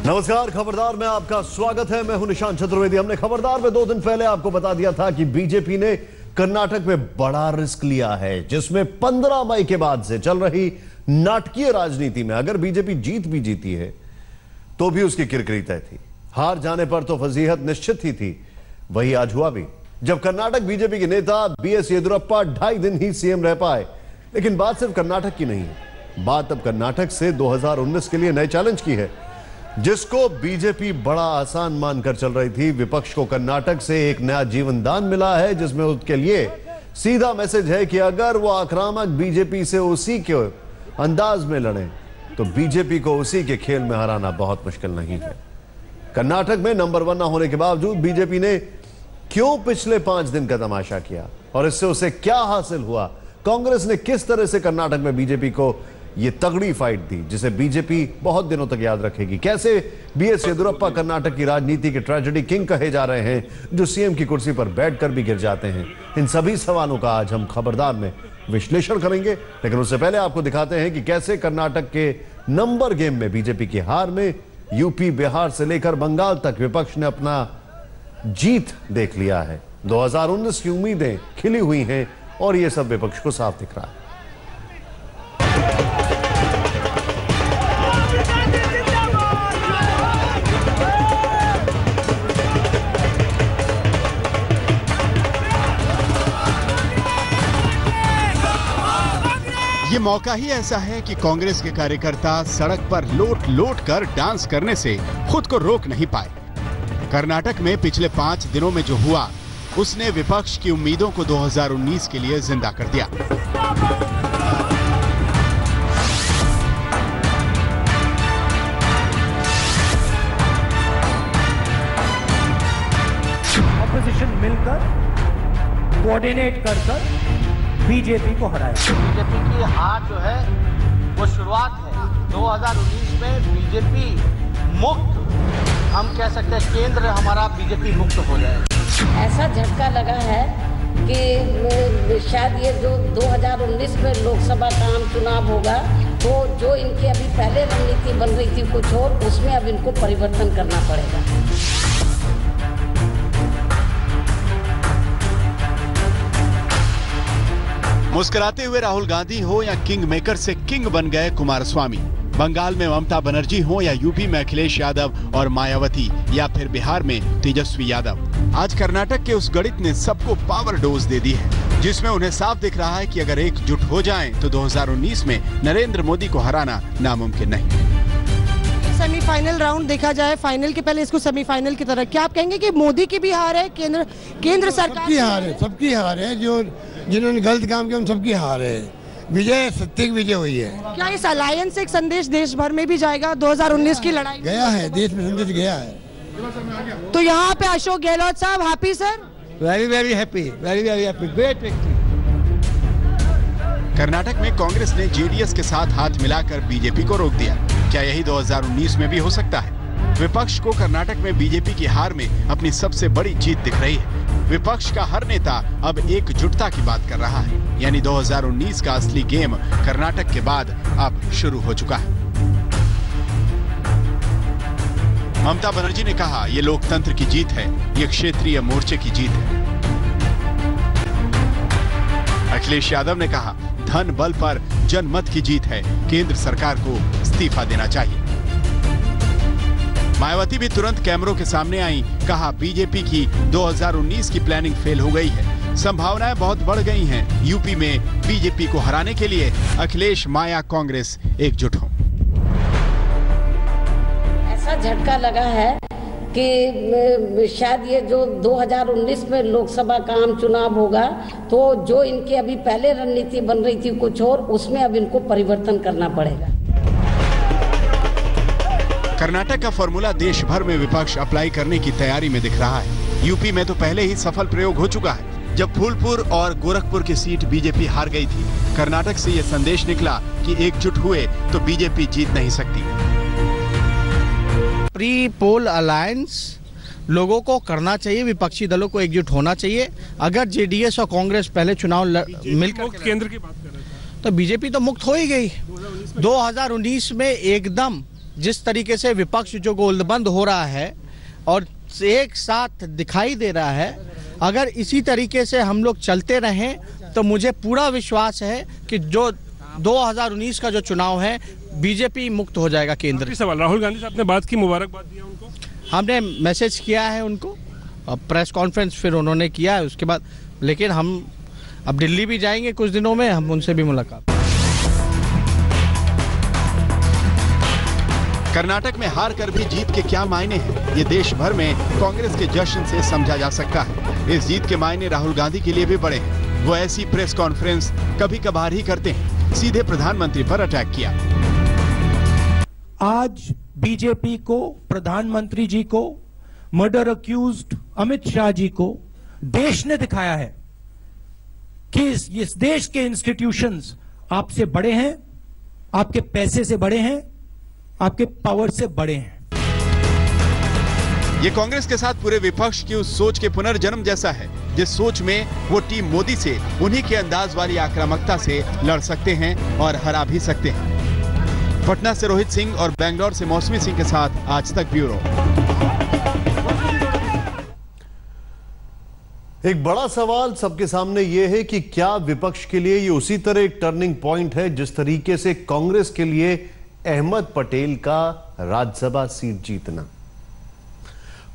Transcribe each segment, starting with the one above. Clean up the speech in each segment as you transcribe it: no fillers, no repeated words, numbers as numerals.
नमस्कार, खबरदार में आपका स्वागत है। मैं हूं निशांत चतुर्वेदी। हमने खबरदार में 2 दिन पहले आपको बता दिया था कि बीजेपी ने कर्नाटक में बड़ा रिस्क लिया है, जिसमें 15 मई के बाद से चल रही नाटकीय राजनीति में अगर बीजेपी जीत भी जीती है तो भी उसकी किरकिरी तय थी। हार जाने पर तो फजीहत निश्चित ही थी। वही आज हुआ भी, जब कर्नाटक बीजेपी के नेता बीएस येदियुरप्पा 2.5 दिन ही सीएम रह पाए। लेकिन बात सिर्फ कर्नाटक की नहीं है, बात अब कर्नाटक से 2019 के लिए नए चैलेंज की है, जिसको बीजेपी बड़ा आसान मानकर चल रही थी। विपक्ष को कर्नाटक से एक नया जीवन दान मिला है, जिसमें उसके लिए सीधा मैसेज है कि अगर वो आक्रामक बीजेपी से उसी के अंदाज में लड़े तो बीजेपी को उसी के खेल में हराना बहुत मुश्किल नहीं है। कर्नाटक में नंबर 1 न होने के बावजूद बीजेपी ने क्यों पिछले 5 दिन का तमाशा किया और इससे उसे क्या हासिल हुआ? कांग्रेस ने किस तरह से कर्नाटक में बीजेपी को यह तगड़ी फाइट दी, जिसे बीजेपी बहुत दिनों तक याद रखेगी? कैसे बीएस येदियुरप्पा कर्नाटक की राजनीति के ट्रेजेडी किंग कहे जा रहे हैं, जो सीएम की कुर्सी पर बैठकर भी गिर जाते हैं? इन सभी सवालों का आज हम खबरदार में विश्लेषण करेंगे। लेकिन उससे पहले आपको दिखाते हैं कि कैसे कर्नाटक के नंबर गेम में बीजेपी की हार में यूपी, बिहार से लेकर बंगाल तक विपक्ष ने अपना जीत देख लिया है। 2019 की उम्मीदें खिली हुई हैं और यह सब विपक्ष को साफ दिख रहा है। ये मौका ही ऐसा है कि कांग्रेस के कार्यकर्ता सड़क पर लोट लोट कर डांस करने से खुद को रोक नहीं पाए। कर्नाटक में पिछले 5 दिनों में जो हुआ, उसने विपक्ष की उम्मीदों को 2019 के लिए जिंदा कर दिया। ऑपोजिशन मिलकर कोऑर्डिनेट कर बीजेपी को हराया। बीजेपी की हार जो है वो शुरुआत है। 2019 में बीजेपी मुक्त, हम कह सकते हैं केंद्र हमारा बीजेपी मुक्त हो जाए। ऐसा झटका लगा है कि शायद ये जो 2019 में लोकसभा का आम चुनाव होगा, तो जो इनकी अभी पहले रणनीति बन रही थी कुछ और, उसमें अब इनको परिवर्तन करना पड़ेगा। मुस्कुराते हुए राहुल गांधी हो या किंग मेकर से किंग बन गए कुमारस्वामी, बंगाल में ममता बनर्जी हो या यूपी में अखिलेश यादव और मायावती, या फिर बिहार में तेजस्वी यादव, आज कर्नाटक के उस गणित ने सबको पावर डोज दे दी है, जिसमें उन्हें साफ दिख रहा है कि अगर एकजुट हो जाएं तो 2019 में नरेंद्र मोदी को हराना नामुमकिन नहीं। सेमीफाइनल राउंड देखा जाए, फाइनल के पहले इसको सेमीफाइनल की तरह, क्या आप कहेंगे कि मोदी की भी हार है, केंद्र सरकार की हार है? सबकी हार है। जो जिन्होंने गलत काम किया उन सबकी हार है। विजय सत्य की विजय हुई है। क्या इस अलायंस से एक संदेश देश भर में भी जाएगा? 2019 की लड़ाई गया है, देश में संदेश गया है। तो यहाँ पे अशोक गहलोत साहब happy sir? Very very happy, very very happy, great victory. Karnataka में कांग्रेस ने जेडीएस के साथ हाथ मिलाकर बीजेपी को रोक दिया। क्या यही 2019 में भी हो सकता है? विपक्ष को कर्नाटक में बीजेपी की हार में अपनी सबसे बड़ी जीत दिख रही है। विपक्ष का हर नेता अब एकजुटता की बात कर रहा है, यानी 2019 का असली गेम कर्नाटक के बाद अब शुरू हो चुका है। ममता बनर्जी ने कहा, ये लोकतंत्र की जीत है, ये क्षेत्रीय मोर्चे की जीत है। अखिलेश यादव ने कहा, धन बल पर जनमत की जीत है, केंद्र सरकार को इस्तीफा देना चाहिए। मायावती भी तुरंत कैमरों के सामने आई, कहा बीजेपी की 2019 की प्लानिंग फेल हो गई है, संभावनाएं बहुत बढ़ गई हैं। यूपी में बीजेपी को हराने के लिए अखिलेश, माया, कांग्रेस एकजुट हों। ऐसा झटका लगा है कि शायद ये जो 2019 में लोकसभा का आम चुनाव होगा, तो जो इनकी अभी पहले रणनीति बन रही थी कुछ और, उसमें अब इनको परिवर्तन करना पड़ेगा। कर्नाटक का फॉर्मूला देश भर में विपक्ष अप्लाई करने की तैयारी में दिख रहा है। यूपी में तो पहले ही सफल प्रयोग हो चुका है, जब फूलपुर और गोरखपुर की सीट बीजेपी हार गई थी। कर्नाटक से यह संदेश निकला कि एकजुट हुए तो बीजेपी जीत नहीं सकती। प्री पोल अलायंस लोगों को करना चाहिए, विपक्षी दलों को एकजुट होना चाहिए। अगर जेडीएस और कांग्रेस पहले चुनाव मिलकर केंद्र की बात कर रहे थे, तो बीजेपी तो मुक्त हो ही गई। 2019 में एकदम जिस तरीके से विपक्ष जो गोलबंद हो रहा है और एक साथ दिखाई दे रहा है, अगर इसी तरीके से हम लोग चलते रहें तो मुझे पूरा विश्वास है कि जो 2019 का जो चुनाव है बीजेपी मुक्त हो जाएगा केंद्र। सवाल, राहुल गांधी साहब ने बात की, मुबारकबाद दिया उनको? हमने मैसेज किया है उनको, प्रेस कॉन्फ्रेंस फिर उन्होंने किया है उसके बाद, लेकिन हम अब दिल्ली भी जाएंगे कुछ दिनों में, हम उनसे भी मुलाकात। कर्नाटक में हार कर भी जीत के क्या मायने हैं, ये देश भर में कांग्रेस के जश्न से समझा जा सकता है। इस जीत के मायने राहुल गांधी के लिए भी बड़े हैं। वो ऐसी प्रेस कॉन्फ्रेंस कभी कभार ही करते हैं, सीधे प्रधानमंत्री पर अटैक किया। आज बीजेपी को, प्रधानमंत्री जी को, मर्डर अक्यूज्ड अमित शाह जी को देश ने दिखाया है कि इस देश के इंस्टीट्यूशंस आपसे बड़े हैं, आपके पैसे से बड़े हैं, आपके पावर से बड़े हैं। ये कांग्रेस के साथ पूरे विपक्ष की उस सोच के पुनर्जन्म जैसा है जिस सोच में वो टीम मोदी से उन्हीं के अंदाज वाली आक्रामकता से लड़ सकते हैं और हरा भी सकते हैं। पटना से रोहित सिंह और बेंगलोर से मौसमी सिंह के साथ आज तक ब्यूरो। एक बड़ा सवाल सबके सामने यह है कि क्या विपक्ष के लिए ये उसी तरह एक टर्निंग पॉइंट है जिस तरीके से कांग्रेस के लिए अहमद पटेल का राज्यसभा सीट जीतना।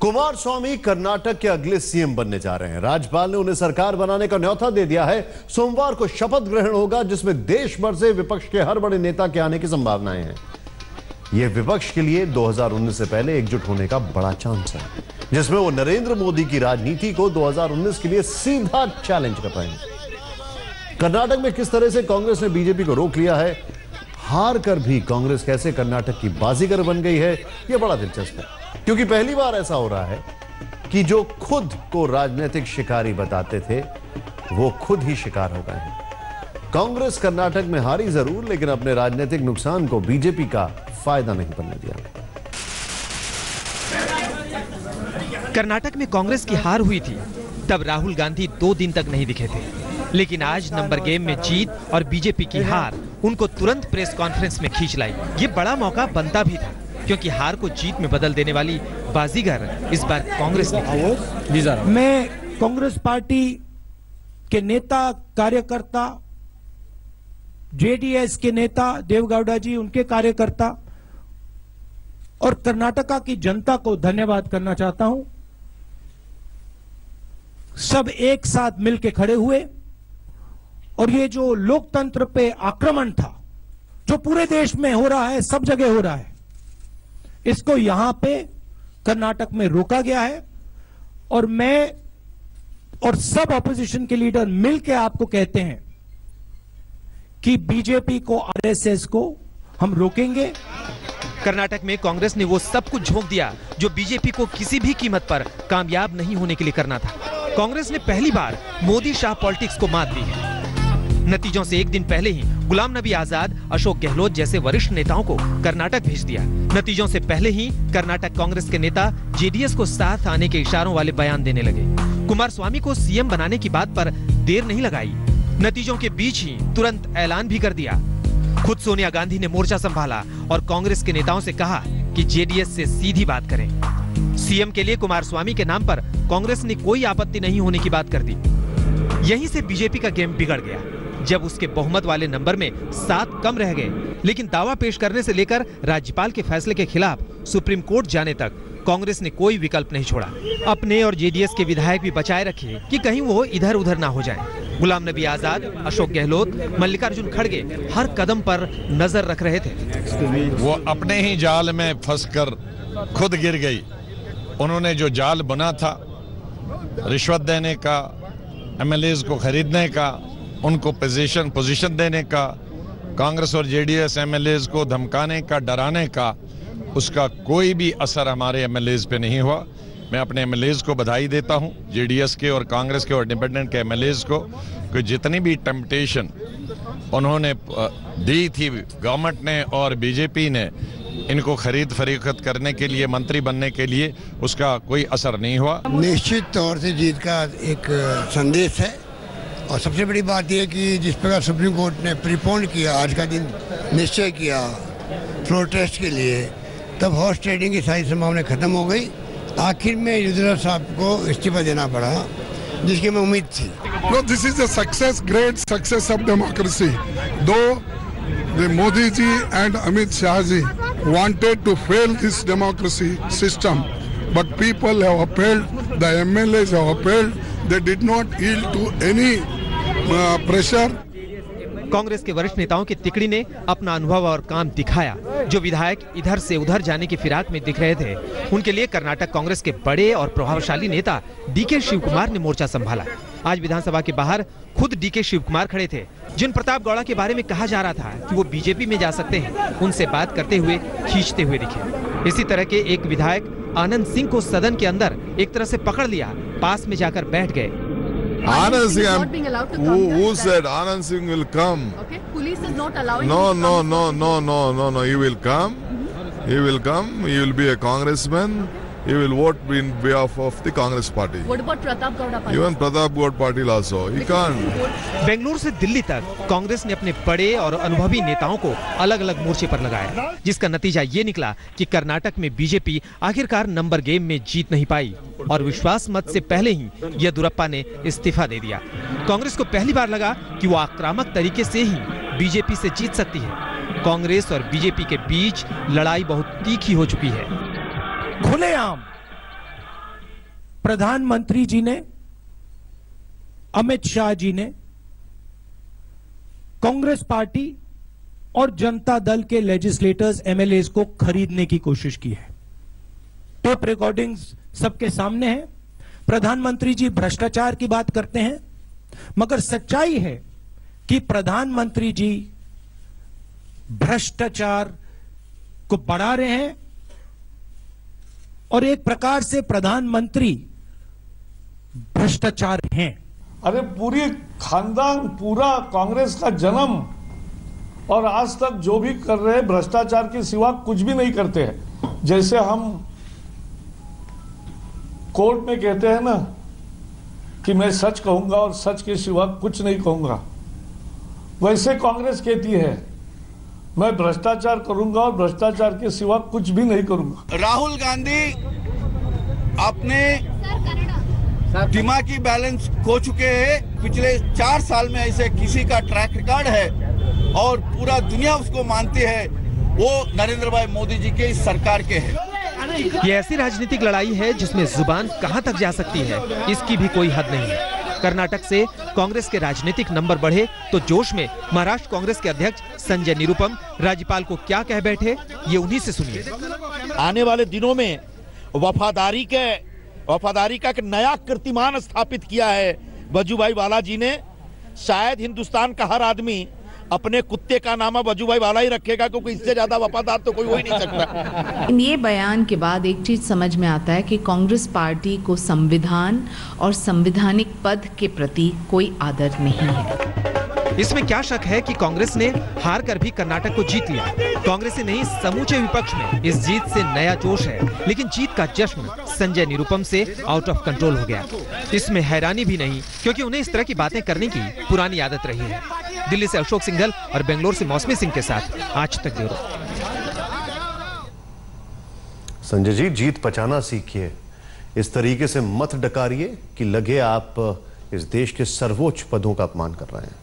कुमारस्वामी कर्नाटक के अगले सीएम बनने जा रहे हैं। राज्यपाल ने उन्हें सरकार बनाने का न्योता दे दिया है। सोमवार को शपथ ग्रहण होगा जिसमें देश भर से विपक्ष के हर बड़े नेता के आने की संभावनाएं हैं। यह विपक्ष के लिए 2019 से पहले एकजुट होने का बड़ा चांस है, जिसमें वो नरेंद्र मोदी की राजनीति को 2019 के लिए सीधा चैलेंज कर रहे हैं। कर्नाटक में किस तरह से कांग्रेस ने बीजेपी को रोक लिया है, हार कर भी कांग्रेस कैसे कर्नाटक की बाजीगर बन गई है, यह बड़ा दिलचस्प है, क्योंकि पहली बार ऐसा हो रहा है कि जो खुद को राजनीतिक शिकारी बताते थे वो खुद ही शिकार हो गए हैं। कांग्रेस कर्नाटक में हारी जरूर, लेकिन अपने राजनीतिक नुकसान को बीजेपी का फायदा नहीं बनने दिया। कर्नाटक में कांग्रेस की हार हुई थी तब राहुल गांधी 2 दिन तक नहीं दिखे थे, लेकिन आज नंबर गेम में जीत और बीजेपी की हार उनको तुरंत प्रेस कॉन्फ्रेंस में खींच लाई। ये बड़ा मौका बनता भी था, क्योंकि हार को जीत में बदल देने वाली बाजीगर इस बार कांग्रेस ने। मैं कांग्रेस पार्टी के नेता, कार्यकर्ता, जेडीएस के नेता देवगौड़ा जी, उनके कार्यकर्ता और कर्नाटका की जनता को धन्यवाद करना चाहता हूं। सब एक साथ मिलकर खड़े हुए और ये जो लोकतंत्र पे आक्रमण था, जो पूरे देश में हो रहा है, सब जगह हो रहा है, इसको यहां पे कर्नाटक में रोका गया है। और मैं और सब ऑपोजिशन के लीडर मिलकर आपको कहते हैं कि बीजेपी को, आरएसएस को हम रोकेंगे। कर्नाटक में कांग्रेस ने वो सब कुछ झोंक दिया जो बीजेपी को किसी भी कीमत पर कामयाब नहीं होने के लिए करना था। कांग्रेस ने पहली बार मोदी शाह पॉलिटिक्स को मात दी है। नतीजों से एक दिन पहले ही गुलाम नबी आजाद, अशोक गहलोत जैसे वरिष्ठ नेताओं को कर्नाटक भेज दिया। नतीजों से पहले ही कर्नाटक कांग्रेस के नेता जेडीएस को साथ आने के इशारों वाले बयान देने लगे। कुमारस्वामी को सीएम बनाने की बात पर देर नहीं लगाई, नतीजों के बीच ही तुरंत ऐलान भी कर दिया। खुद सोनिया गांधी ने मोर्चा संभाला और कांग्रेस के नेताओं से कहा कि जेडीएस से सीधी बात करें। सीएम के लिए कुमारस्वामी के नाम पर कांग्रेस ने कोई आपत्ति नहीं होने की बात कर दी। यहीं से बीजेपी का गेम बिगड़ गया, जब उसके बहुमत वाले नंबर में 7 कम रह गए। लेकिन दावा पेश करने से लेकर राज्यपाल के फैसले के खिलाफ सुप्रीम कोर्ट जाने तक कांग्रेस ने कोई विकल्प नहीं छोड़ा। अपने और जेडीएस के विधायक भी बचाए रखे कि कहीं वो इधर उधर ना हो जाएं। गुलाम नबी आजाद, अशोक गहलोत, मल्लिकार्जुन खड़गे हर कदम पर नजर रख रहे थे। वो अपने ही जाल में फंसकर खुद गिर गई। उन्होंने जो जाल बुना था, रिश्वत देने का, एमएलएज को खरीदने का, उनको पोजीशन देने का, कांग्रेस और जेडीएस एमएलएज को धमकाने का, डराने का, उसका कोई भी असर हमारे एमएलएज पे नहीं हुआ। मैं अपने एमएलएज को बधाई देता हूं, जेडीएस के और कांग्रेस के और इंडिपेंडेंट के एमएलएज को, कि जितनी भी टेम्पटेशन उन्होंने दी थी गवर्नमेंट ने और बीजेपी ने इनको खरीद फरोख्त करने के लिए, मंत्री बनने के लिए, उसका कोई असर नहीं हुआ। निश्चित तौर से जीत का एक संदेश है। और सबसे बड़ी बात यह कि जिस प्रकार सुप्रीम कोर्ट ने प्रीपोन किया, आज का दिन निश्चय किया फ्लोर टेस्ट के लिए, तब हॉर्स ट्रेडिंग की सारी संभावनाएं खत्म हो गई। आखिर में येदियुरप्पा साहब को इस्तीफा देना पड़ा, जिसकी मैं उम्मीद थी। No, this is a success, great success of democracy. Though the Modi ji and Amit Shah ji wanted to fail this democracy system, but people have upheld, the MLAs have upheld, they did not yield to any pressure. Congress के वरिष्ठ नेताओं की तिकड़ी ने अपना अनुभव और काम दिखाया। जो विधायक इधर से उधर जाने की फिराक में दिख रहे थे, उनके लिए कर्नाटक कांग्रेस के बड़े और प्रभावशाली नेता डीके शिव कुमार ने मोर्चा संभाला। आज विधानसभा के बाहर खुद डीके शिव कुमार खड़े थे, जिन प्रताप गौड़ा के बारे में कहा जा रहा था कि वो बीजेपी में जा सकते हैं, उनसे बात करते हुए खींचते हुए दिखे। इसी तरह के एक विधायक आनंद सिंह को सदन के अंदर एक तरह से पकड़ लिया, पास में जाकर बैठ गए। Anand Singh, who said Anand Singh will come? Okay, police is not allowing. No. He will come. He will come. He will be a congressman. He will vote in behalf of the Congress party. What about Pratap Gowda party? Even Pratap Gowda party also. He can't. Bengaluru से दिल्ली तक कांग्रेस ने अपने बड़े और अनुभवी नेताओं को अलग अलग मोर्चे पर लगाया, जिसका नतीजा ये निकला कि कर्नाटक में बीजेपी आखिरकार नंबर गेम में जीत नहीं पाई और विश्वास मत से पहले ही येदियुरप्पा ने इस्तीफा दे दिया। कांग्रेस को पहली बार लगा कि वो आक्रामक तरीके से ही बीजेपी से जीत सकती है। कांग्रेस और बीजेपी के बीच लड़ाई बहुत तीखी हो चुकी है। खुलेआम प्रधानमंत्री जी ने, अमित शाह जी ने कांग्रेस पार्टी और जनता दल के लेजिस्लेटर्स, एमएलएस को खरीदने की कोशिश की है। टेप रिकॉर्डिंग्स सबके सामने है। प्रधानमंत्री जी भ्रष्टाचार की बात करते हैं, मगर सच्चाई है कि प्रधानमंत्री जी भ्रष्टाचार को बढ़ा रहे हैं और एक प्रकार से प्रधानमंत्री भ्रष्टाचार हैं। अरे पूरी खानदान, पूरा कांग्रेस का जन्म और आज तक जो भी कर रहे हैं भ्रष्टाचार के सिवा कुछ भी नहीं करते हैं। जैसे हम कोर्ट में कहते हैं ना कि मैं सच कहूंगा और सच के सिवा कुछ नहीं कहूंगा, वैसे कांग्रेस कहती है मैं भ्रष्टाचार करूंगा और भ्रष्टाचार के सिवा कुछ भी नहीं करूंगा। राहुल गांधी अपने दिमागी बैलेंस खो चुके हैं। पिछले 4 साल में ऐसे किसी का ट्रैक रिकॉर्ड है और पूरा दुनिया उसको मानती है, वो नरेंद्र भाई मोदी जी के इस सरकार के हैं। ये ऐसी राजनीतिक लड़ाई है जिसमें जुबान कहां तक जा सकती है, इसकी भी कोई हद नहीं है। कर्नाटक से कांग्रेस के राजनीतिक नंबर बढ़े तो जोश में महाराष्ट्र कांग्रेस के अध्यक्ष संजय निरुपम राज्यपाल को क्या कह बैठे, ये उन्हीं से सुनिए। आने वाले दिनों में वफादारी का एक नया कीर्तिमान स्थापित किया है वजूभाई वाला जी ने। शायद हिंदुस्तान का हर आदमी अपने कुत्ते का नाम वजूभाई वाला ही रखेगा, क्योंकि इससे ज्यादा वफादार तो कोई हो ही नहीं सकता। ये बयान के बाद एक चीज समझ में आता है कि कांग्रेस पार्टी को संविधान और संवैधानिक पद के प्रति कोई आदर नहीं है। इसमें क्या शक है कि कांग्रेस ने हार कर भी कर्नाटक को जीत लिया। कांग्रेस ही नहीं, समूचे विपक्ष में इस जीत से नया जोश है, लेकिन जीत का जश्न संजय निरुपम से आउट ऑफ कंट्रोल हो गया। इसमें हैरानी भी नहीं, क्योंकि उन्हें इस तरह की बातें करने की पुरानी आदत रही है। दिल्ली से अशोक सिंघल और बेंगलोर से मौसमी सिंह के साथ आज तक ब्यूरो। संजय जी, जीत पचाना सीखिए, इस तरीके से मत डकारिए कि लगे आप इस देश के सर्वोच्च पदों का अपमान कर रहे हैं।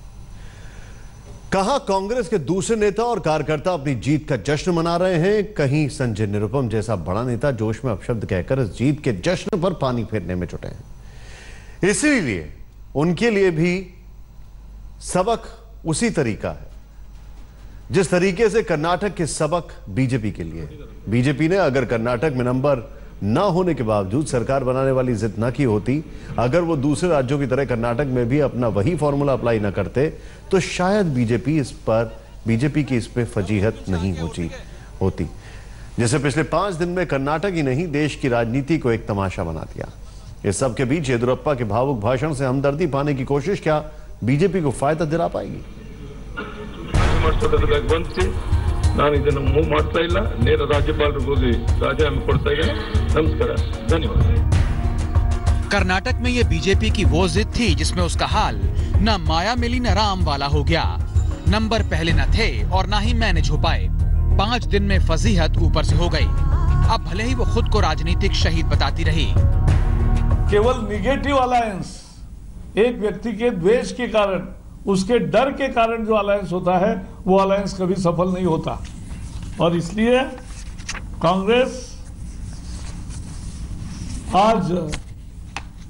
कहां कांग्रेस के दूसरे नेता और कार्यकर्ता अपनी जीत का जश्न मना रहे हैं, कहीं संजय निरुपम जैसा बड़ा नेता जोश में अपशब्द कहकर इस जीत के जश्न पर पानी फेरने में जुटे हैं। इसीलिए उनके लिए भी सबक उसी तरीका है जिस तरीके से कर्नाटक के सबक बीजेपी के लिए। बीजेपी ने अगर कर्नाटक में नंबर न होने के बावजूद सरकार बनाने वाली जिद न की होती, अगर वो दूसरे राज्यों की तरह कर्नाटक में भी अपना वही फॉर्मूला अप्लाई न करते, तो शायद बीजेपी की इस पे फजीहत नहीं होती। जैसे पिछले 5 दिन में कर्नाटक ही नहीं, देश की राजनीति को एक तमाशा बना दिया। इस सब के बीच येदियुरप्पा के भावुक भाषण से हमदर्दी पाने की कोशिश क्या बीजेपी को फायदा दिला पाएगी? ನಾನು ಇದನ್ನು ಮೂವ್ ಮಾಡ್ತಾ ಇಲ್ಲ, ನೇರ ರಾಜ್ಯಪಾಲರಿಗೆ ಹೋಗಿ ರಾಜೀನಾಮೆ ಕೊಡ್ತಾ ಇದ್ದೇನೆ। नमस्कार, धन्यवाद। कर्नाटक में ये बीजेपी की वो जिद थी जिसमें उसका हाल न माया मिली न राम वाला हो गया। नंबर पहले न थे और ना ही मैनेज हो पाए। 5 दिन में फजीहत ऊपर से हो गई। अब भले ही वो खुद को राजनीतिक शहीद बताती रही। केवल निगेटिव अलायंस, एक व्यक्ति के द्वेष के कारण, उसके डर के कारण जो अलायंस होता है वो अलायंस कभी सफल नहीं होता। और इसलिए कांग्रेस आज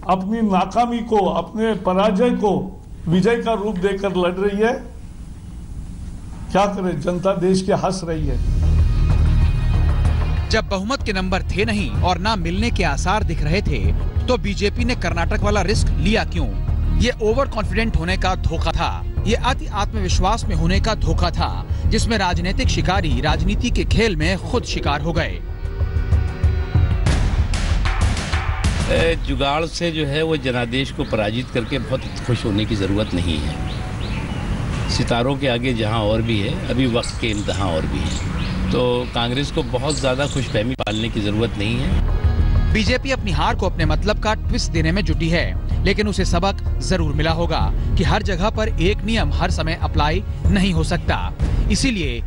अपनी नाकामी को, अपने पराजय को विजय का रूप देकर लड़ रही है। क्या करे, जनता देश के हंस रही है। जब बहुमत के नंबर थे नहीं और ना मिलने के आसार दिख रहे थे तो बीजेपी ने कर्नाटक वाला रिस्क लिया क्यों? ये ओवर कॉन्फिडेंट होने का धोखा था, ये अति आत्मविश्वास में होने का धोखा था, जिसमें राजनीतिक शिकारी राजनीति के खेल में खुद शिकार हो गए। जुगाड़ से जो है वो जनादेश को पराजित करके बहुत खुश होने की ज़रूरत नहीं है। सितारों के आगे जहां और भी है, अभी वक्त के इम्तिहान और भी है, तो कांग्रेस को बहुत ज़्यादा खुशफहमी पालने की ज़रूरत नहीं है। बीजेपी अपनी हार को अपने मतलब का ट्विस्ट देने में जुटी है, लेकिन उसे सबक जरूर मिला होगा कि हर जगह पर एक नियम हर समय अप्लाई नहीं हो सकता। इसीलिए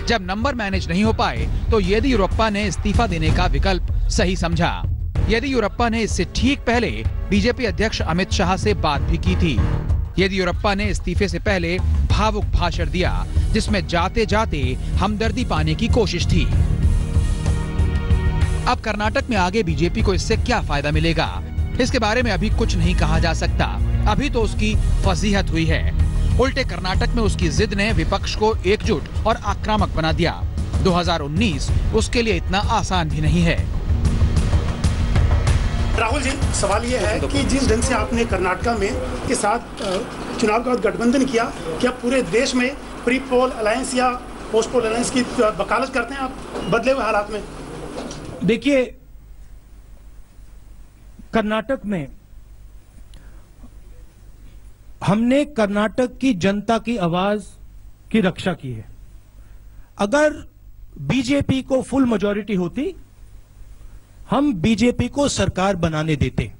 जब नंबर मैनेज नहीं हो पाए तो येदियुरप्पा ने इस्तीफा देने का विकल्प सही समझा। येदियुरप्पा ने इससे ठीक पहले बीजेपी अध्यक्ष अमित शाह से बात भी की थी। येदियुरप्पा ने इस्तीफे से पहले भावुक भाषण दिया, जिसमें जाते जाते हमदर्दी पाने की कोशिश थी। अब कर्नाटक में आगे बीजेपी को इससे क्या फायदा मिलेगा, इसके बारे में अभी कुछ नहीं कहा जा सकता। अभी तो उसकी फजीहत हुई है। उल्टे कर्नाटक में उसकी जिद ने विपक्ष को एकजुट और आक्रामक बना दिया। 2019 उसके लिए इतना आसान भी नहीं है। राहुल जी, सवाल ये है कि जिस ढंग से आपने कर्नाटका में के साथ चुनाव के बाद गठबंधन किया, क्या पूरे देश में प्री पोल अलायंस या पोस्ट पोल अलायंस की वकालत करते हैं आप बदले हुए हालात में? देखिए, कर्नाटक में हमने कर्नाटक की जनता की आवाज की रक्षा की है। अगर बीजेपी को फुल मेजॉरिटी होती, हम बीजेपी को सरकार बनाने देते,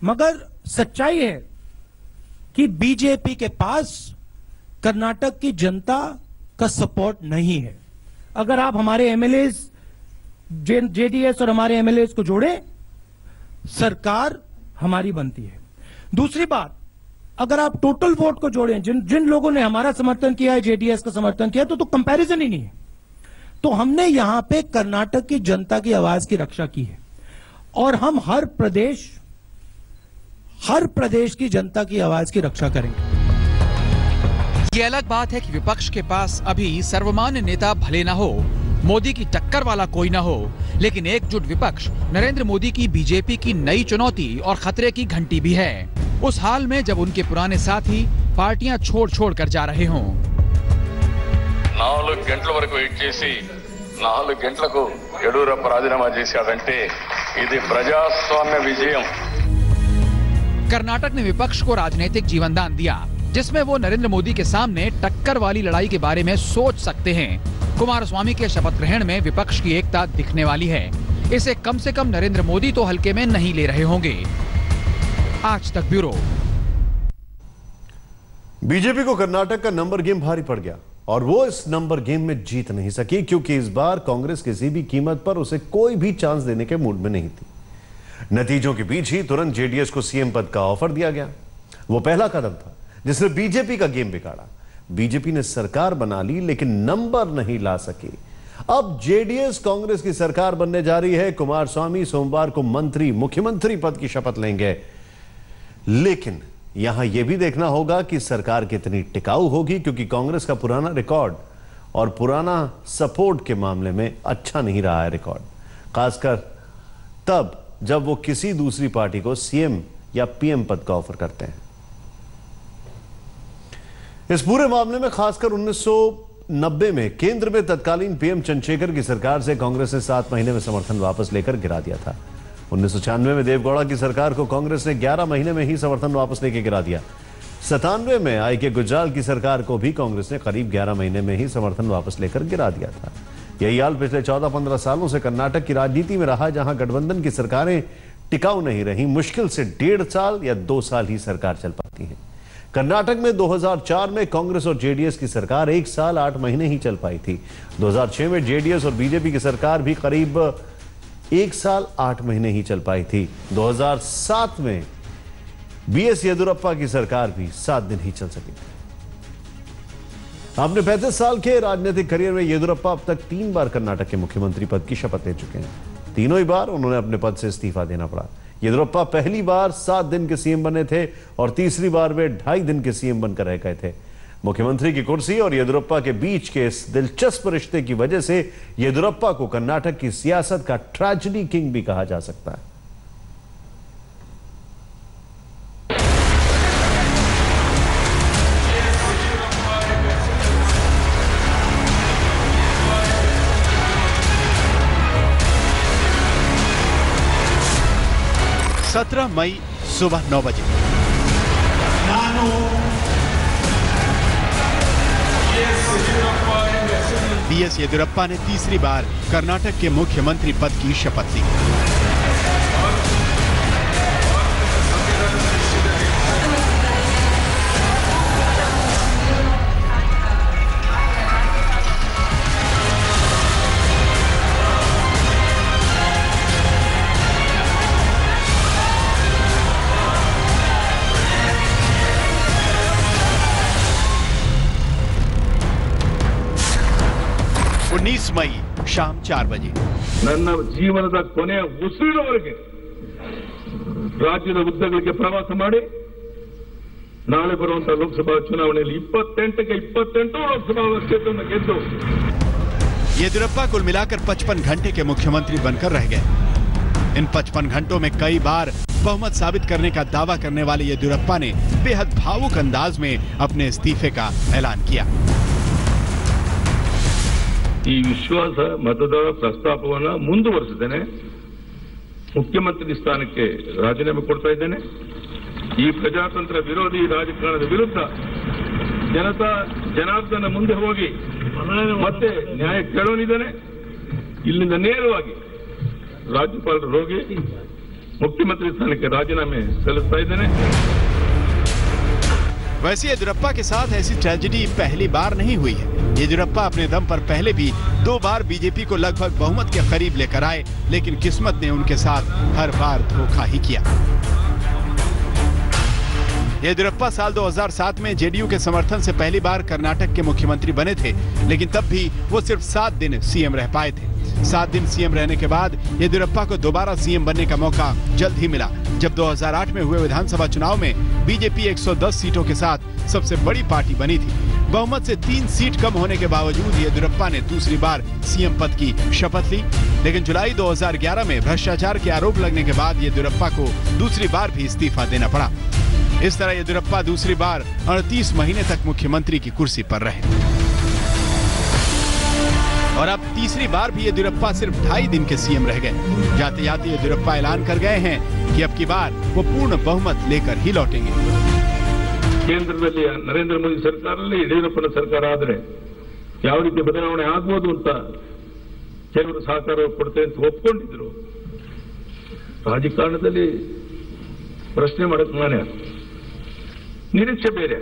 मगर सच्चाई है कि बीजेपी के पास कर्नाटक की जनता का सपोर्ट नहीं है। अगर आप हमारे एमएलए जेडीएस और हमारे एमएलए को जोड़े, सरकार हमारी बनती है। दूसरी बात, अगर आप टोटल वोट को जोड़ें, जिन लोगों ने हमारा समर्थन किया है, जेडीएस का समर्थन किया, तो कंपैरिजन ही नहीं है। तो हमने यहां पे कर्नाटक की जनता की आवाज की रक्षा की है और हम हर प्रदेश की जनता की आवाज की रक्षा करेंगे। ये अलग बात है कि विपक्ष के पास अभी सर्वमान्य नेता भले ना हो, मोदी की टक्कर वाला कोई ना हो, लेकिन एकजुट विपक्ष नरेंद्र मोदी की बीजेपी की नई चुनौती और खतरे की घंटी भी है। उस हाल में जब उनके पुराने साथी पार्टियां छोड़ कर जा रहे हों। 4 గంటల వరకు వెయిట్ చేసి 4 గంటలకు యడ్యూరప్ప రాజీనామా చేశాడంటే ఇది ప్రజాస్వామ్య విజయం। कर्नाटक ने विपक्ष को राजनीतिक जीवनदान दिया, जिसमें वो नरेंद्र मोदी के सामने टक्कर वाली लड़ाई के बारे में सोच सकते हैं। कुमारस्वामी के शपथ ग्रहण में विपक्ष की एकता दिखने वाली है। इसे कम से कम नरेंद्र मोदी तो हल्के में नहीं ले रहे होंगे। आज तक ब्यूरो। बीजेपी को कर्नाटक का नंबर गेम भारी पड़ गया और वो इस नंबर गेम में जीत नहीं सकी, क्योंकि इस बार कांग्रेस किसी भी कीमत पर उसे कोई भी चांस देने के मूड में नहीं थी। नतीजों के बीच ही तुरंत जेडीएस को सीएम पद का ऑफर दिया गया। वो पहला कदम था जिसने बीजेपी का गेम बिगाड़ा। बीजेपी ने सरकार बना ली, लेकिन नंबर नहीं ला सकी। अब जेडीएस कांग्रेस की सरकार बनने जा रही है। कुमारस्वामी सोमवार को मुख्यमंत्री पद की शपथ लेंगे, लेकिन यहां यह भी देखना होगा कि सरकार कितनी टिकाऊ होगी, क्योंकि कांग्रेस का पुराना रिकॉर्ड और पुराना सपोर्ट के मामले में अच्छा नहीं रहा है रिकॉर्ड, खासकर तब जब वो किसी दूसरी पार्टी को सीएम या पीएम पद का ऑफर करते हैं। इस पूरे मामले में खासकर 1990 में केंद्र में तत्कालीन पीएम चंद्रशेखर की सरकार से कांग्रेस ने 7 महीने में समर्थन वापस लेकर गिरा दिया था। 1996 में देवगौड़ा की सरकार को कांग्रेस ने 11 महीने में ही समर्थन वापस लेकर गिरा दिया। 97 में आई.के. गुजराल की सरकार को भी कांग्रेस ने करीब 11 महीने में ही समर्थन वापस लेकर गिरा दिया था। यही हाल पिछले 14-15 सालों से कर्नाटक की राजनीति में रहा, जहां गठबंधन की सरकारें टिकाऊ नहीं रही। मुश्किल से 1.5 साल या 2 साल ही सरकार चल पाती है। कर्नाटक में 2004 में कांग्रेस और जेडीएस की सरकार 1 साल 8 महीने ही चल पाई थी। 2006 में जेडीएस और बीजेपी की सरकार भी करीब 1 साल 8 महीने ही चल पाई थी। 2007 में बीएस येदियुरप्पा की सरकार भी 7 दिन ही चल सकी। अपने 35 साल के राजनीतिक करियर में येदियुरप्पा अब तक 3 बार कर्नाटक के मुख्यमंत्री पद की शपथ ले चुके हैं। तीनों ही बार उन्होंने अपने पद से इस्तीफा देना पड़ा। येदियुरप्पा पहली बार 7 दिन के सीएम बने थे और तीसरी बार वे 2.5 दिन के सीएम बनकर रह गए थे। मुख्यमंत्री की कुर्सी और येदियुरप्पा के बीच के इस दिलचस्प रिश्ते की वजह से येदियुरप्पा को कर्नाटक की सियासत का ट्रेजेडी किंग भी कहा जा सकता है। सत्रह मई सुबह 9 बजे बीएस येदियुरप्पा ने तीसरी बार कर्नाटक के मुख्यमंत्री पद की शपथ ली। मई शाम 4 बजे ನನ್ನ ಜೀವನದ ಕೊನೆಯ ಉಸಿರಿನವರೆಗೆ ರಾಜ್ಯದ ಉದ್ದಗಲಿಗೆ ಪ್ರವಾಸ ಮಾಡಿ ನಾಳೆ ಬರುವಂತಹ ಲೋಕಸಭಾ ಚುನಾವಣೆಯಲ್ಲಿ 28ಕ್ಕೆ 28 ಲೋಕಸಭಾ ಕ್ಷೇತ್ರವನ್ನು ಗೆದ್ದು येदियुरप्पा कुल मिलाकर 55 घंटे के मुख्यमंत्री बनकर रह गए। इन 55 घंटों में कई बार बहुमत साबित करने का दावा करने वाले येदियुरप्पा ने बेहद भावुक अंदाज में अपने इस्तीफे का ऐलान किया। ಈ ವಿಶ್ವಾಸ ಮತದ ಪ್ರಸ್ತಾಪವನ್ನು ಮುಂದುವರಿಸಿದ್ದೇನೆ। ಮುಖ್ಯಮಂತ್ರಿ ಸ್ಥಾನಕ್ಕೆ ರಾಜೀನಾಮೆ ಕೊಡ್ತಾ ಇದ್ದೇನೆ। ಈ ಪ್ರಜಾತಂತ್ರ ವಿರೋಧಿ ರಾಜಕಾರಣದ ವಿರುದ್ಧ ಜನಾರ್ದನ ಮುಂದೆ ಹೋಗಿ ಮತ್ತೆ ನ್ಯಾಯ ಕೇಳೋನಿದ್ದೇನೆ। ಇಲ್ಲಿಂದ ನೇರವಾಗಿ ರಾಜ್ಯಪಾಲರು ಹೋಗಿ ಮುಖ್ಯಮಂತ್ರಿ ಸ್ಥಾನಕ್ಕೆ ರಾಜೀನಾಮೆ ಸಲ್ಲಿಸ್ತಾ ಇದ್ದೇನೆ। वैसे येदियुरप्पा के साथ ऐसी ट्रेजेडी पहली बार नहीं हुई है। येदियुरप्पा अपने दम पर पहले भी 2 बार बीजेपी को लगभग बहुमत के करीब लेकर आए, लेकिन किस्मत ने उनके साथ हर बार धोखा ही किया। येदियुरप्पा साल 2007 में जेडीयू के समर्थन से पहली बार कर्नाटक के मुख्यमंत्री बने थे, लेकिन तब भी वो सिर्फ 7 दिन सीएम रह पाए थे। 7 दिन सीएम रहने के बाद येदियुरप्पा को दोबारा सीएम बनने का मौका जल्द ही मिला, जब 2008 में हुए विधानसभा चुनाव में बीजेपी 110 सीटों के साथ सबसे बड़ी पार्टी बनी थी। बहुमत से 3 सीट कम होने के बावजूद येदियुरप्पा ने दूसरी बार सीएम पद की शपथ ली, लेकिन जुलाई 2011 में भ्रष्टाचार के आरोप लगने के बाद येदियुरप्पा को दूसरी बार भी इस्तीफा देना पड़ा। इस तरह येदियुरप्पा दूसरी बार 38 महीने तक मुख्यमंत्री की कुर्सी पर रहे और अब तीसरी बार भी येदियुरप्पा सिर्फ 2.5 दिन के सीएम रह गए। जाते जाते येदियुरप्पा ऐलान कर गए हैं कि अब की बार वो पूर्ण बहुमत लेकर ही लौटेंगे। ಕೇಂದ್ರದಲ್ಲಿ ನರೇಂದ್ರ ಮೋದಿ ಸರ್ಕಾರದಲ್ಲಿ ಯಡಿಯೂರಪ್ಪನ ಸರ್ಕಾರ ಆದರೆ ಯಾವ ರೀತಿ ಬದಲಾವಣೆ ಆಗಬಹುದು ಅಂತ ಕೆಲವರು ಸಹಕಾರ ಕೊಡ್ತೇವೆ ಅಂತ ಒಪ್ಪಿಕೊಂಡಿದ್ರು। ರಾಜಕಾರಣದಲ್ಲಿ ಪ್ರಶ್ನೆ ಮಾಡಕ್ಕೆ ನಾನೇ ನಿರೀಕ್ಷೆ ಬೇರೆ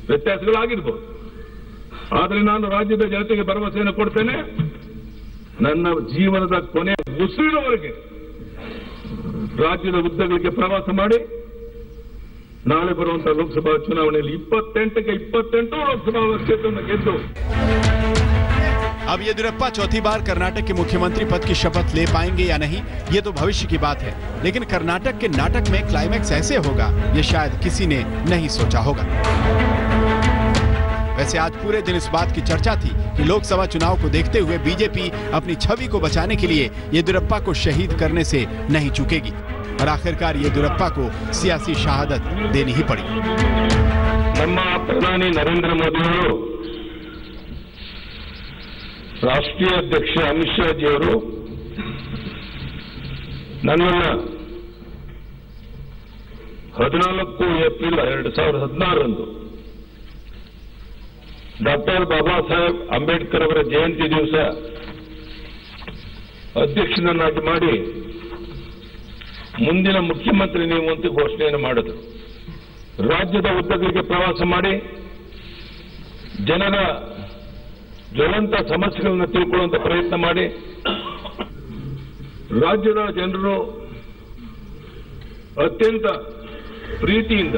ವ್ಯತ್ಯಾಸಗಳಾಗಿರ್ಬೋದು, ಆದರೆ ನಾನು ರಾಜ್ಯದ ಜನತೆಗೆ ಭರವಸೆಯನ್ನು ಕೊಡ್ತೇನೆ। ನನ್ನ ಜೀವನದ ಕೊನೆಯ ಉಸಿರಿನವರೆಗೆ ರಾಜ್ಯದ ಉದ್ದಗಲಿಗೆ ಪ್ರವಾಸ ಮಾಡಿ ನಾಳೆ ಬರುವಂತಹ ಲೋಕಸಭಾ ಚುನಾವಣೆಯಲ್ಲಿ 28ಕ್ಕೆ 28 ಲೋಕಸಭಾ ಕ್ಷೇತ್ರವನ್ನು ಗೆದ್ದು अब येदियुरप्पा चौथी बार कर्नाटक के मुख्यमंत्री पद की शपथ ले पाएंगे या नहीं, ये तो भविष्य की बात है, लेकिन कर्नाटक के नाटक में क्लाइमैक्स ऐसे होगा ये शायद किसी ने नहीं सोचा होगा। वैसे आज पूरे दिन इस बात की चर्चा थी कि लोकसभा चुनाव को देखते हुए बीजेपी अपनी छवि को बचाने के लिए येदियुरप्पा को शहीद करने से नहीं चूकेगी और आखिरकार येदियुरप्पा को सियासी शहादत देनी ही पड़ी। ನಮ್ಮ ಪ್ರಧಾನಿ ನರೇಂದ್ರ ಮೋದಿ ಅವರು ರಾಷ್ಟ್ರೀಯ ಅಧ್ಯಕ್ಷ ಅಮಿತ್ ಶಾ ಜಿಯವರು ನನ್ನನ್ನು 14 ಏಪ್ರಿಲ್ 2016 ಡಾಕ್ಟರ್ ಬಾಬಾ ಸಾಹೇಬ್ ಅಂಬೇಡ್ಕರ್ ಅವರ ಜಯಂತಿ ದಿವಸ ಅಧ್ಯಕ್ಷನನ್ನಾಗಿ ಮಾಡಿ ಮುಂದಿನ ಮುಖ್ಯಮಂತ್ರಿ ನೀವು ಅಂತ ಘೋಷಣೆಯನ್ನು ಮಾಡಿದರು। ರಾಜ್ಯದ ಉದ್ದಗಲಿಗೆ ಪ್ರವಾಸ ಮಾಡಿ ಜನರ ಜ್ವಲಂತ ಸಮಸ್ಯೆಗಳನ್ನು ತಿಳ್ಕೊಳ್ಳುವಂತ ಪ್ರಯತ್ನ ಮಾಡಿ ರಾಜ್ಯದ ಜನರು ಅತ್ಯಂತ ಪ್ರೀತಿಯಿಂದ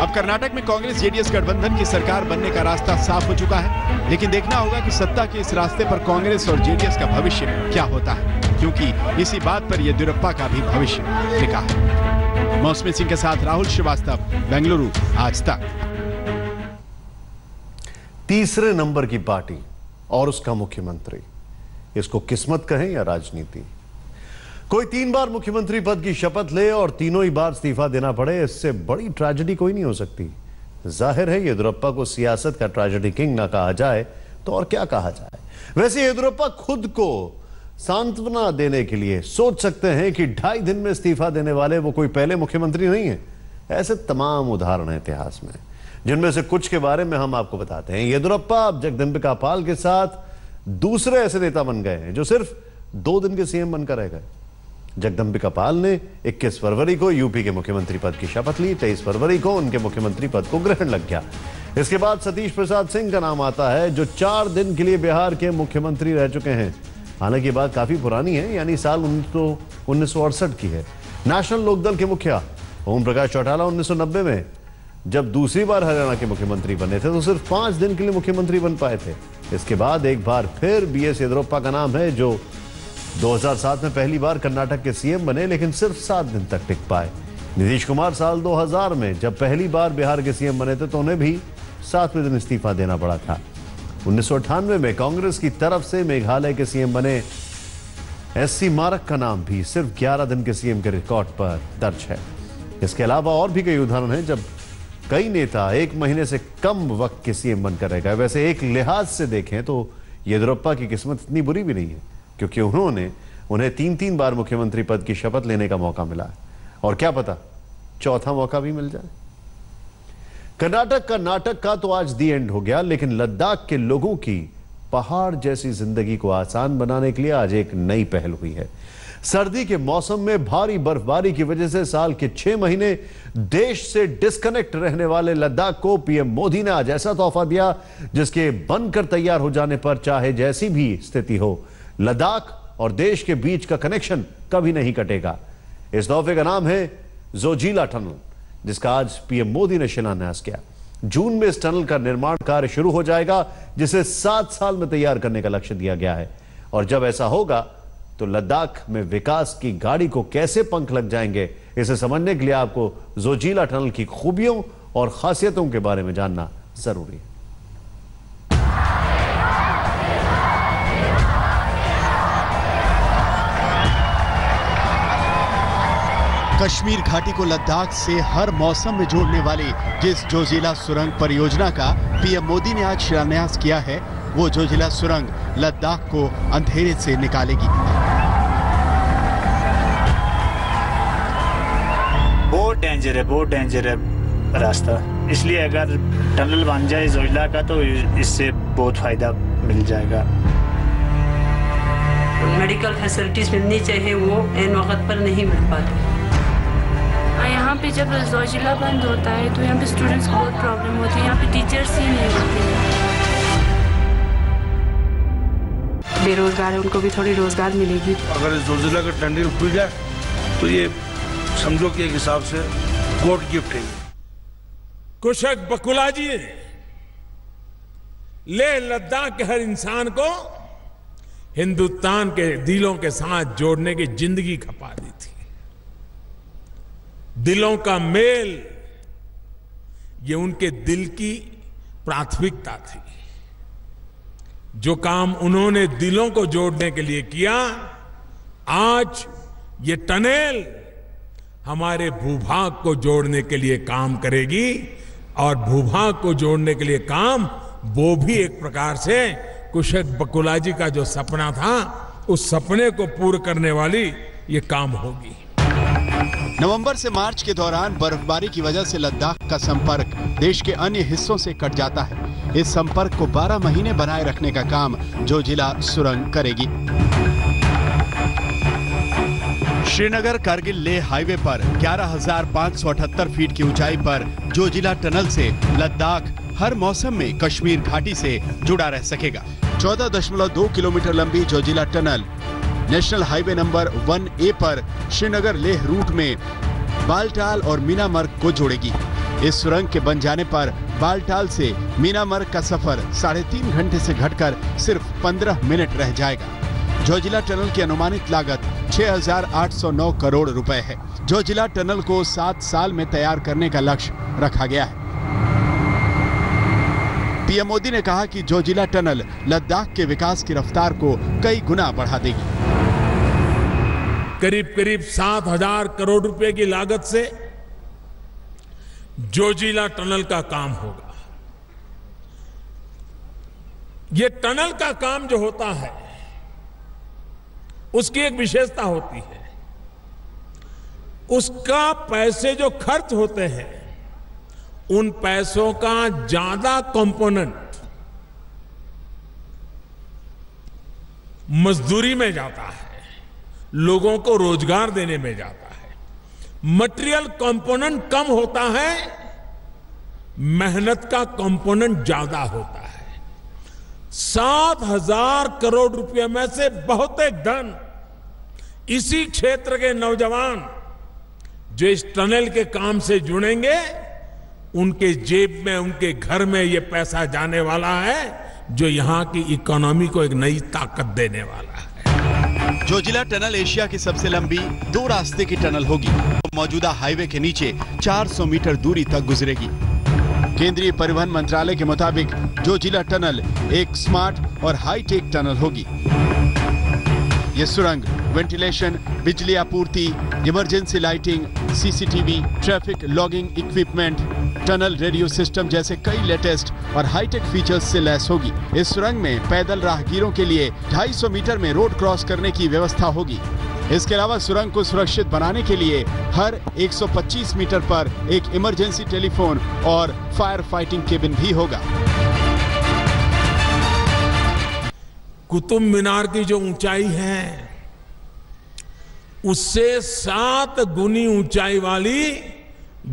अब कर्नाटक में कांग्रेस जेडीएस गठबंधन की सरकार बनने का रास्ता साफ हो चुका है, लेकिन देखना होगा कि सत्ता के इस रास्ते पर कांग्रेस और जेडीएस का भविष्य क्या होता है, क्योंकि इसी बात पर येदियुरप्पा का भी भविष्य लिखा है। मौसमी सिंह के साथ राहुल श्रीवास्तव, बेंगलुरु, आज तक। तीसरे नंबर की पार्टी और उसका मुख्यमंत्री, इसको किस्मत कहें या राजनीति। कोई 3 बार मुख्यमंत्री पद की शपथ ले और तीनों ही बार इस्तीफा देना पड़े, इससे बड़ी ट्रेजेडी कोई नहीं हो सकती। जाहिर है येदियुरप्पा को सियासत का ट्रेजेडी किंग ना कहा जाए तो और क्या कहा जाए। वैसे येदियुरप्पा खुद को सांत्वना देने के लिए सोच सकते हैं कि 2.5 दिन में इस्तीफा देने वाले वो कोई पहले मुख्यमंत्री नहीं है। ऐसे तमाम उदाहरण हैं इतिहास में, जिनमें से कुछ के बारे में हम आपको बताते हैं। येदियुरप्पा अब जगदंबिका पाल के साथ दूसरे ऐसे नेता बन गए हैं जो सिर्फ 2 दिन के सीएम बनकर रह गए। जगदंबिका पाल ने 21 फरवरी को यूपी के मुख्यमंत्री पद की शपथ ली। 23 फरवरी को उनके मुख्यमंत्री पद को ग्रहण लग गया। इसके बाद सतीश प्रसाद सिंह का नाम आता है, जो 4 दिन के लिए बिहार के मुख्यमंत्री रह चुके हैं। हालांकि ये बात काफी पुरानी है, यानी साल 1968 की है। नेशनल लोकदल के मुखिया ओम प्रकाश चौटाला 1990 में जब दूसरी बार हरियाणा के मुख्यमंत्री बने थे तो सिर्फ 5 दिन के लिए मुख्यमंत्री बन पाए थे। इसके बाद एक बार फिर बीएस येदियुरप्पा का नाम है, जो 2007 में पहली बार कर्नाटक के सीएम बने, लेकिन सिर्फ 7 दिन तक टिक पाए। नीतीश कुमार साल 2000 में जब पहली बार बिहार के सीएम बने थे तो उन्हें भी 7वें दिन इस्तीफा देना पड़ा था। 1998 में कांग्रेस की तरफ से मेघालय के सीएम बने एससी मारक का नाम भी सिर्फ 11 दिन के सीएम के रिकॉर्ड पर दर्ज है। इसके अलावा और भी कई उदाहरण हैं जब कई नेता 1 महीने से कम वक्त के सीएम बनकर रह गए। वैसे एक लिहाज से देखें तो येदियुरप्पा की किस्मत इतनी बुरी भी नहीं है, क्योंकि उन्हें 3 बार मुख्यमंत्री पद की शपथ लेने का मौका मिला है, और क्या पता चौथा मौका भी मिल जाए। कर्नाटक का नाटक का तो आज दी एंड हो गया, लेकिन लद्दाख के लोगों की पहाड़ जैसी जिंदगी को आसान बनाने के लिए आज एक नई पहल हुई है। सर्दी के मौसम में भारी बर्फबारी की वजह से साल के 6 महीने देश से डिस्कनेक्ट रहने वाले लद्दाख को पीएम मोदी ने आज ऐसा तोहफा दिया जिसके बनकर तैयार हो जाने पर चाहे जैसी भी स्थिति हो, लद्दाख और देश के बीच का कनेक्शन कभी नहीं कटेगा। इस तोहफे का नाम है जोजिला टनल, जिसका आज पीएम मोदी ने शिलान्यास किया। जून में इस टनल का निर्माण कार्य शुरू हो जाएगा, जिसे 7 साल में तैयार करने का लक्ष्य दिया गया है। और जब ऐसा होगा तो लद्दाख में विकास की गाड़ी को कैसे पंख लग जाएंगे, इसे समझने के लिए आपको जोजिला टनल की खूबियों और खासियतों के बारे में जानना जरूरी है। कश्मीर घाटी को लद्दाख से हर मौसम में जोड़ने वाली जिस जोजिला सुरंग परियोजना का पीएम मोदी ने आज शिलान्यास किया है, वो जोजिला सुरंग लद्दाख को अंधेरे से निकालेगी। बहुत डेंजर है रास्ता, इसलिए अगर टनल बन जाए जोजिला का तो इससे बहुत फायदा मिल जाएगा। मेडिकल फैसिलिटीज मिलनी चाहिए, वो एन वक्त पर नहीं मिल पाती। यहाँ पे जब जोजिला बंद होता है तो यहाँ पे स्टूडेंट्स को बहुत प्रॉब्लम होती है, यहाँ पे टीचर्स ही नहीं होते। बेरोजगार है, उनको भी थोड़ी रोजगार मिलेगी। अगर जोजिला का टनल खुल जाए तो ये समझो कि एक हिसाब से गॉड गिफ्ट है। कुशक बकुला जी ने लेह लद्दाख के हर इंसान को हिंदुस्तान के दिलों के साथ जोड़ने की जिंदगी खपा दी थी। दिलों का मेल, ये उनके दिल की प्राथमिकता थी। जो काम उन्होंने दिलों को जोड़ने के लिए किया, आज ये टनल हमारे भूभाग को जोड़ने के लिए काम करेगी। और भूभाग को जोड़ने के लिए काम, वो भी एक प्रकार से कुशक बकुला जी का जो सपना था, उस सपने को पूरा करने वाली ये काम होगी। नवंबर से मार्च के दौरान बर्फबारी की वजह से लद्दाख का संपर्क देश के अन्य हिस्सों से कट जाता है। इस संपर्क को 12 महीने बनाए रखने का काम जोजिला सुरंग करेगी। श्रीनगर कारगिल लेह हाईवे पर 11,578 फीट की ऊंचाई पर जोजिला टनल से लद्दाख हर मौसम में कश्मीर घाटी से जुड़ा रह सकेगा। 14.2 किलोमीटर लंबी Zoji La tunnel national highway number 1A पर श्रीनगर लेह रूट में बालटाल और मीनामर्ग को जोड़ेगी। इस सुरंग के बन जाने पर बालटाल से मीनामर्ग का सफर 3.5 घंटे से घटकर सिर्फ 15 मिनट रह जाएगा। जोजिला टनल की अनुमानित लागत 6,809 करोड़ रुपए है। जोजिला टनल को 7 साल में तैयार करने का लक्ष्य रखा गया है। पीएम मोदी ने कहा कि जोजिला टनल लद्दाख के विकास की रफ्तार को कई गुना बढ़ा देगी। करीब 7,000 करोड़ रुपए की लागत से जोजिला टनल का काम होगा। ये टनल का काम जो होता है उसकी एक विशेषता होती है, उसका पैसे जो खर्च होते हैं उन पैसों का ज्यादा कंपोनेंट मजदूरी में जाता है, लोगों को रोजगार देने में जाता है। मटेरियल कंपोनेंट कम होता है, मेहनत का कंपोनेंट ज्यादा होता है। 7,000 करोड़ रुपए में से बहुत एक धन इसी क्षेत्र के नौजवान जो इस टनल के काम से जुड़ेंगे उनके जेब में, उनके घर में ये पैसा जाने वाला है, जो यहां की इकोनॉमी को एक नई ताकत देने वाला है। जोजिला टनल एशिया की सबसे लंबी 2 रास्ते की टनल होगी। मौजूदा हाईवे के नीचे 400 मीटर दूरी तक गुजरेगी। केंद्रीय परिवहन मंत्रालय के मुताबिक जोजिला टनल एक स्मार्ट और हाईटेक टनल होगी। ये सुरंग वेंटिलेशन, बिजली आपूर्ति, emergency lighting, CCTV, traffic logging equipment, tunnel radio system जैसे कई लेटेस्ट और हाईटेक फीचर्स से लैस होगी। इस सुरंग में पैदल राहगीरों के लिए 250 मीटर में रोड क्रॉस करने की व्यवस्था होगी। इसके अलावा सुरंग को सुरक्षित बनाने के लिए हर 125 मीटर पर एक इमरजेंसी टेलीफोन और फायर फाइटिंग केबिन भी होगा। कुतुब मीनार की जो ऊंचाई है उससे 7 गुनी ऊंचाई वाली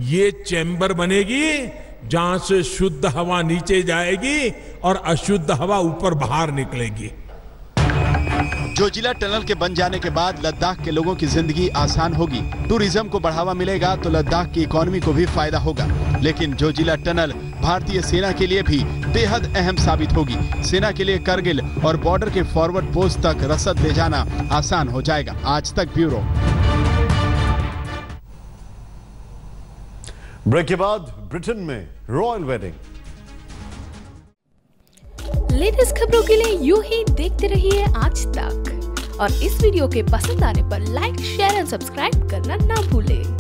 ये चैम्बर बनेगी, जहां से शुद्ध हवा नीचे जाएगी और अशुद्ध हवा ऊपर बाहर निकलेगी। जोजिला टनल के बन जाने के बाद लद्दाख के लोगों की जिंदगी आसान होगी। टूरिज्म को बढ़ावा मिलेगा तो लद्दाख की इकोनॉमी को भी फायदा होगा। लेकिन जोजिला टनल भारतीय सेना के लिए भी बेहद अहम साबित होगी। सेना के लिए करगिल और बॉर्डर के फॉरवर्ड पोस्ट तक रसद ले जाना आसान हो जाएगा। आज तक ब्यूरो। ब्रेक के बाद ब्रिटेन में रॉयल वेडिंग। लेटेस्ट खबरों के लिए यूं ही देखते रहिए आज तक, और इस वीडियो के पसंद आने पर लाइक, शेयर और सब्सक्राइब करना ना भूलें।